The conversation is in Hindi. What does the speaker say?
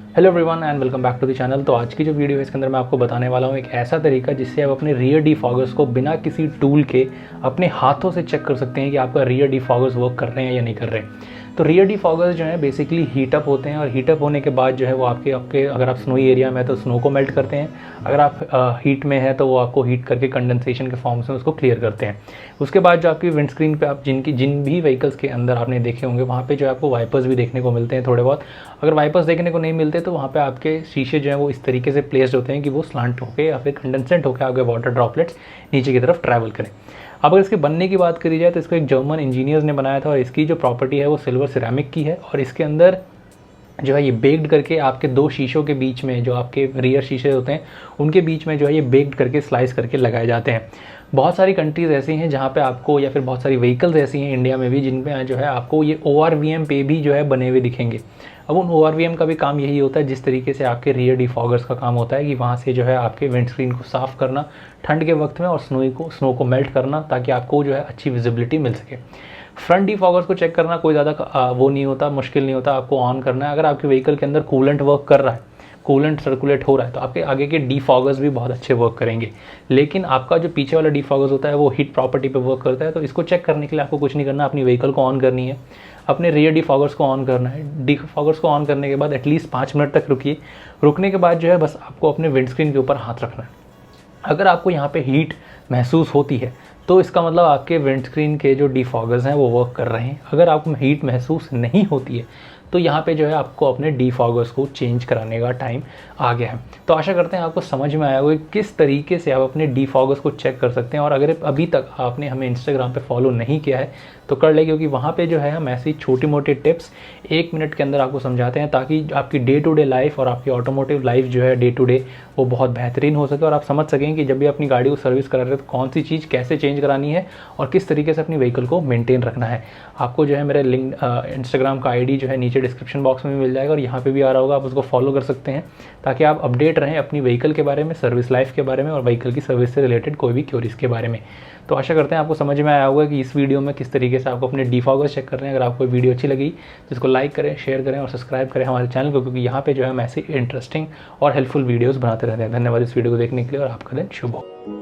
Hello everyone and welcome back to the channel. तो आज की जो वीडियो है इसके अंदर मैं आपको बताने वाला हूँ एक ऐसा तरीका जिससे आप अपने रियर डिफॉगर्स को बिना किसी टूल के अपने हाथों से चेक कर सकते हैं कि आपका रियर डिफॉगर्स वर्क कर रहे हैं या नहीं कर रहे हैं। तो रियर डिफॉगर्स जो है बेसिकली हीटअप होते हैं और हीटअप होने के बाद जो है वो आपके आपके अगर आप स्नोई एरिया में है तो स्नो को मेल्ट करते हैं, अगर आप हीट में है तो वो आपको हीट करके कंडेंसेशन के फॉर्म में उसको क्लियर करते हैं। उसके बाद जो आपकी विंडस्क्रीन पे आप जिन भी व्हीकल्स के अंदर आपने देखे होंगे वहाँ पे जो है आपको वाइपर्स भी देखने को मिलते हैं थोड़े बहुत। अगर वाइपर्स देखने को नहीं मिलते तो वहाँ पे आपके शीशे जो है वो इस तरीके से प्लेस्ड होते हैं कि वो स्लांट होकर या फिर कंडेंसेंट होकर आपके वाटर ड्रॉपलेट्स नीचे की तरफ ट्रैवल करें। अब अगर इसके बनने की बात करी जाए तो इसको एक जर्मन इंजीनियर्स ने बनाया था और इसकी जो प्रॉपर्टी है वो सिल्वर सिरेमिक की है और इसके अंदर जो है ये बेक्ड करके आपके दो शीशों के बीच में जो आपके रियर शीशे होते हैं उनके बीच में जो है ये बेक्ड करके स्लाइस करके लगाए जाते हैं। बहुत सारी कंट्रीज़ ऐसी हैं जहाँ पे आपको या फिर बहुत सारी व्हीकल्स ऐसी हैं इंडिया में भी जिनमें जो है आपको ये ORVM पे भी जो है बने हुए दिखेंगे। अब उन ORVM का भी काम यही होता है जिस तरीके से आपके रियर डिफॉगर्स का काम होता है कि वहाँ से जो है आपके विंडस्क्रीन को साफ़ करना ठंड के वक्त में और स्नो को मेल्ट करना ताकि आपको जो है अच्छी विजिबिलिटी मिल सके। फ्रंट डिफॉगर्स को चेक करना कोई ज़्यादा वो नहीं होता, मुश्किल नहीं होता, आपको ऑन करना है। अगर आपके व्हीकल के अंदर कूलेंट वर्क कर रहा है, कूलेंट सर्कुलेट हो रहा है तो आपके आगे के डिफॉगर्स भी बहुत अच्छे वर्क करेंगे। लेकिन आपका जो पीछे वाला डिफॉगर्स होता है वो हीट प्रॉपर्टी पे वर्क करता है। तो इसको चेक करने के लिए आपको कुछ नहीं करना, अपनी व्हीकल को ऑन करनी है, अपने रियर डिफॉगर्स को ऑन करना है। डिफॉगर्स को ऑन करने के बाद एटलीस्ट 5 मिनट तक रुकिए। रुकने के बाद जो है बस आपको अपने विंडस्क्रीन के ऊपर हाथ रखना है। अगर आपको यहाँ पे हीट महसूस होती है तो इसका मतलब आपके विंडस्क्रीन के जो डिफॉगर्स हैं वो वर्क कर रहे हैं। अगर आपको हीट महसूस नहीं होती है तो यहाँ पे जो है आपको अपने डिफॉगर्स को चेंज कराने का टाइम आ गया है। तो आशा करते हैं आपको समझ में आया होगा कि किस तरीके से आप अपने डिफॉगर्स को चेक कर सकते हैं। और अगर अभी तक आपने हमें इंस्टाग्राम पे फॉलो नहीं किया है तो कर ले, क्योंकि वहाँ पे जो है हम ऐसी छोटी मोटी टिप्स 1 मिनट के अंदर आपको समझाते हैं ताकि आपकी डे टू डे लाइफ और आपकी ऑटोमोटिव लाइफ जो है डे टू डे वो बहुत बेहतरीन हो सके और आप समझ सकें कि जब भी अपनी गाड़ी को सर्विस करा रहे हैं तो कौन सी चीज़ कैसे चेंज करानी है और किस तरीके से अपनी व्हीकल को मेंटेन रखना है। आपको जो है मेरे लिंक इंस्टाग्राम का ID जो है नीचे डिस्क्रिप्शन बॉक्स में मिल जाएगा और यहाँ पे भी आ रहा होगा, आप उसको फॉलो कर सकते हैं ताकि आप अपडेट रहें अपनी व्हीकल के बारे में, सर्विस लाइफ के बारे में और व्हीकल की सर्विस से रिलेटेड कोई भी क्वेरीज के बारे में। तो आशा करते हैं आपको समझ में आया होगा कि इस वीडियो में किस तरीके से आपको अपने डिफॉगर्स चेक करने हैं। अगर आपको वीडियो अच्छी लगी तो इसको लाइक करें, शेयर करें और सब्सक्राइब करें हमारे चैनल को, क्योंकि यहाँ पे जो है हम ऐसी इंटरेस्टिंग और हेल्पफुल वीडियोस बनाते रहते हैं। धन्यवाद इस वीडियो को देखने के लिए और आपका दिन शुभ हो।